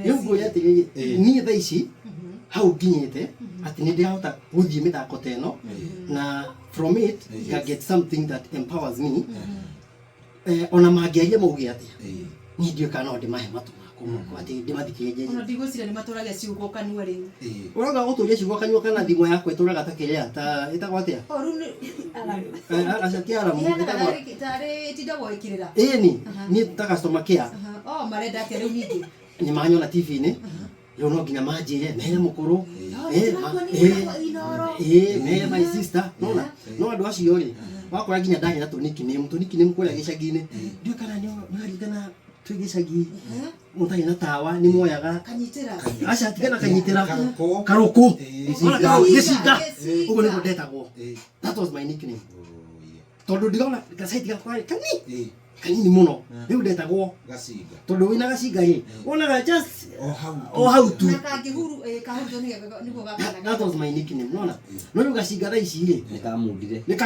Rĩu nguoya atĩrĩrĩ niĩ thaa ici hau nginyĩte atĩ nĩ ndĩrahota gũthiĩ mĩthako ta ĩno na from it I get something that empowers me. Ona mangĩaria mauge atĩa niĩ ndiũĩ kana no ndĩmahe matu makwa atĩ ndĩmathikĩrĩrie. Ona ndigwĩciria nĩ matũragia ciugo kanua rĩu. Ũroga gũtũria ciugo kanua kana thimũ yakwa ĩtũraga ta kĩrĩa ta ĩtagwo atĩa? Rĩu acakia aramu tarĩ tindagwo ĩkĩrĩra. Ĩni niĩ ta customer care. Marenda atĩa rĩu ningĩ? Nĩ manyona TV-inĩ rĩu no nginya manjĩre mere mũkũrũ mere my sister no andũ acio rĩ wakora nginya ndarĩ na tũnickname kũrĩa gĩcagi-inĩ ndiũĩ kana nĩ harigana twĩ gĩcagi mũtarĩ na tawa nĩ muoyaga aca tigana kanyitĩra karũkũ gĩcinga ũguo nĩguo ndetagwo. That was my nickname tondũ ndigona gacaiti gakwa kanini mũno rĩu ndetagwo gacinga tondũ wĩna gacinga rĩ wonaga just how to that was my nickname no rĩu gacinga thaa ici rĩ nĩkamundire nĩko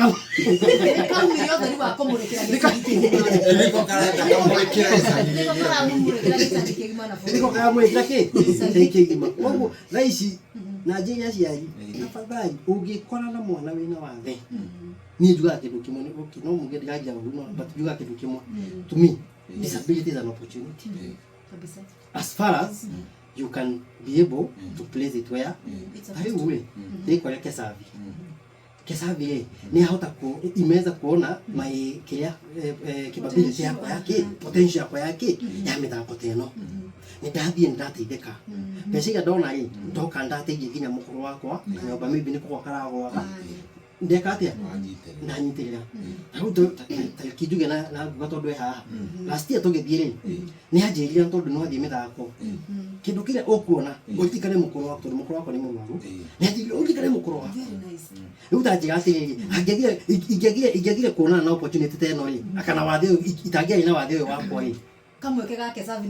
karamũrĩkĩra kĩgima koguo thaa ici na njĩra aciari tafadhali ũngĩkora na mwana wĩna wathe niĩ njugaga kĩndũ kĩmwe no muge ndĩranjia ũguo no but njugaga kĩndũ kĩmwe to me disability is an opportunity as far as you can be able to place it where rĩu rĩ nĩkore Kesavi nĩahota imeweza kuona my capability yakwa yake potential yakwa yake ya mĩthako ta ĩno nĩndathiĩ nĩndateithĩka mbeca ndona rĩ ndoka ndateithia nginya mũkũrũ wakwa nyũmba maybe nĩ kũgwa karagwaga ndeka atĩa ndanyitĩrĩra rĩu tarĩki na nguga tondũ haha last year tũgĩthiĩ rĩ nĩanjĩrire tondũ no athiĩ mĩthako kĩndũ kĩrĩa ũkuona ũtikane mũkũrũ waku tondũ mũkũrũ wakwa nĩ mũrwaru nĩanjĩrire ũtikane mũkũrũ waku rĩu tanjĩra atĩrĩrĩ ingĩagire kuonana na opportunity ta ĩno rĩ kana wathe itangĩarĩ na wathe ũyũ wakwa rĩ kamweke gake Savi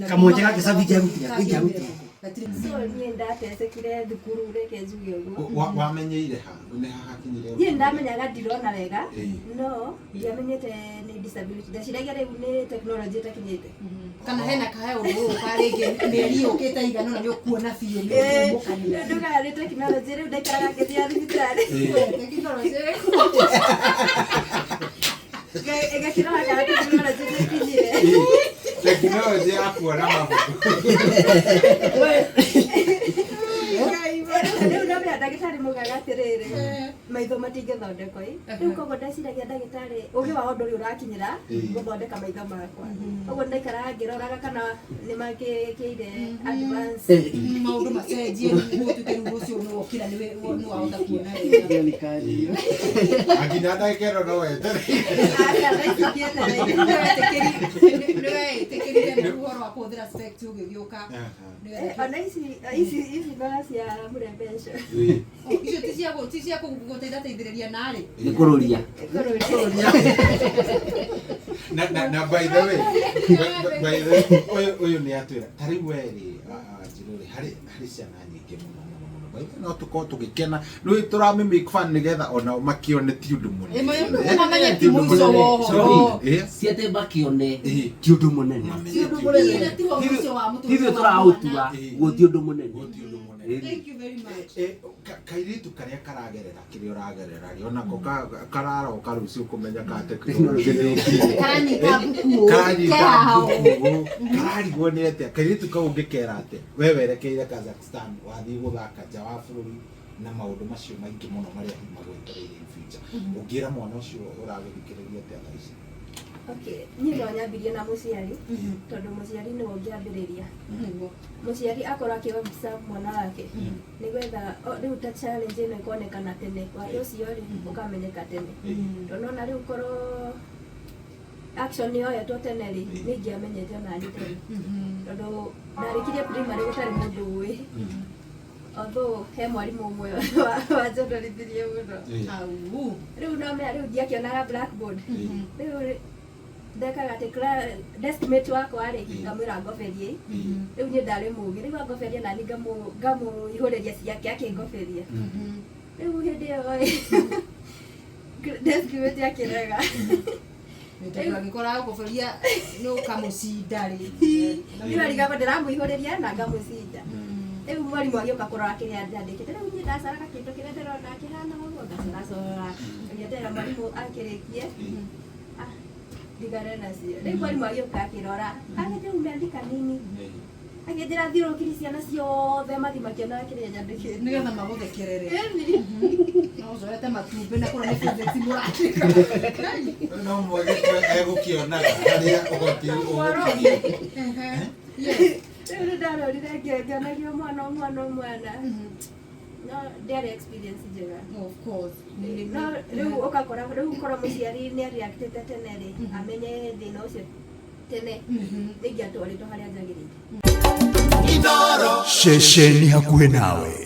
kĩarutire so niĩ ndatecekire thukuru reke njuge ũguo wamenyeire ha nĩ hakinyire niĩ ndamenyaga ndirona wega no ndiamenyete nĩ disability ndaciragia rĩu nĩ technology ĩtakinyĩte kana hena kahe ũguo karĩngĩ mĩeri ũkĩte igana na nĩũkuona biũ nĩũkũmũkanĩra nduga nĩ technology rĩu ndaikaraga ngĩthia thibitarĩ technology ĩgakĩrora kana technology ĩkinyire teknolojĩ ya kuona mabuku rĩu no mĩa ndagĩtarĩ maugaga atĩrĩrĩ maitho matingĩthondekwo rĩu koguo ndeciragia ndagĩtarĩ ũgĩ wao ndũrĩ ũrakinyĩra gũthondeka maitho makwa ũguo ndaikaraga ngĩroraga kana nĩ magĩkĩire advance maũndũ macenjie mũtuĩke rĩu ũcio nĩwokĩra nĩwahota kuona nginya ndagĩkero no wetereire nĩwetĩkĩrire nĩ ũhoro wa kũhũthĩra spect ũgĩgĩũka ona ici bara cia mũrembeco icio ti cia gũteithĩrĩria narĩ nĩ kũrũria na by the way ũyũ nĩ atwĩra ta rĩu werĩ njirũrĩ harĩ ciana nyingĩ mũno no tũkorwo tũgĩkena rĩu tũrame make fun nĩgetha onao makĩone ti ũndũ mũnene mamenye ti mũico wa ũhoro ciate makĩone ti ũndũ mũnene ithuĩ tũraũtua gũthiĩ ũndũ mũnene. Thank you very much. Kairitu karĩa karagerera kĩrĩa ũragerera onako kararoka rũciũ kũmenya ka teknolojĩ kararigwo nĩ atĩa kairitu kau ũngĩkera atĩa we werekeire Kazakhstan wathiĩ gũthaka nja wa bũrũri na maũndũ macio maingĩ mũno marĩa magwetereire in future ũngĩra mwana ũcio ũragũthikĩrĩria atĩa thaa ici? Okay, niĩ no nyambirie na mũciari tondũ mũciari nĩwe ũngĩambĩrĩria mũciari akorwo akĩobica mwana wake nĩgetha rĩu ta challenge ĩno ĩkonekana tene wathe ũcio rĩ ũkamenyeka tene tondũ ona rĩu korwo action yoyetwo tene rĩ nĩ ingĩamenyete ona niĩ tene tondũ ndarĩkirie primary gũtarĩ mũndũ ũĩ although he mwarimũ ũmwe wanjonorithirie mũno rĩu no mea rĩu ndiakĩonaga blackboard rĩu ndekaga atĩ deskmate wakwa rĩ ngamwĩra ngoberie rĩu niĩ ndarĩ mũgĩ rĩu angoberia nani ngamũihũrĩria ciake akĩngoberia rĩu hĩndĩ ĩyo deskmate akĩrega Ndio ngikora kufuria no kamucinda ri. Ndio aliga ndiramuihoreria na ngamucinda. Rĩu mwarimu agĩũka kũrora kĩrĩa ndandĩkĩte rĩu niĩ ndacaraga kĩndũ kĩrĩa ndĩrona kĩhana ũguo ngacoracora ngĩetera mwarimũ akĩrĩkie ndigare nacio rĩu mwarimu agĩũka akĩrora agĩte umeandĩka nini agĩnjĩra thiũrũkĩri ciana ciothe mathi makĩonaga kĩrĩa nyandĩkĩte nĩgetha magũthekerere no ũcoete matumbĩ na kũrora nĩ physics mũrandĩka no mwage egũkĩonaga harĩa ũhoti rĩu ndarorire ngĩonagio mwana no ndĩarĩ experience njega of course no rĩu ũgakora rĩu korwo mũciari nĩ reactĩte tene rĩ amenye thĩna ũcio tene rĩngĩ atwarĩtwo harĩa njagĩrĩire Shesheni hakuhĩ nawe.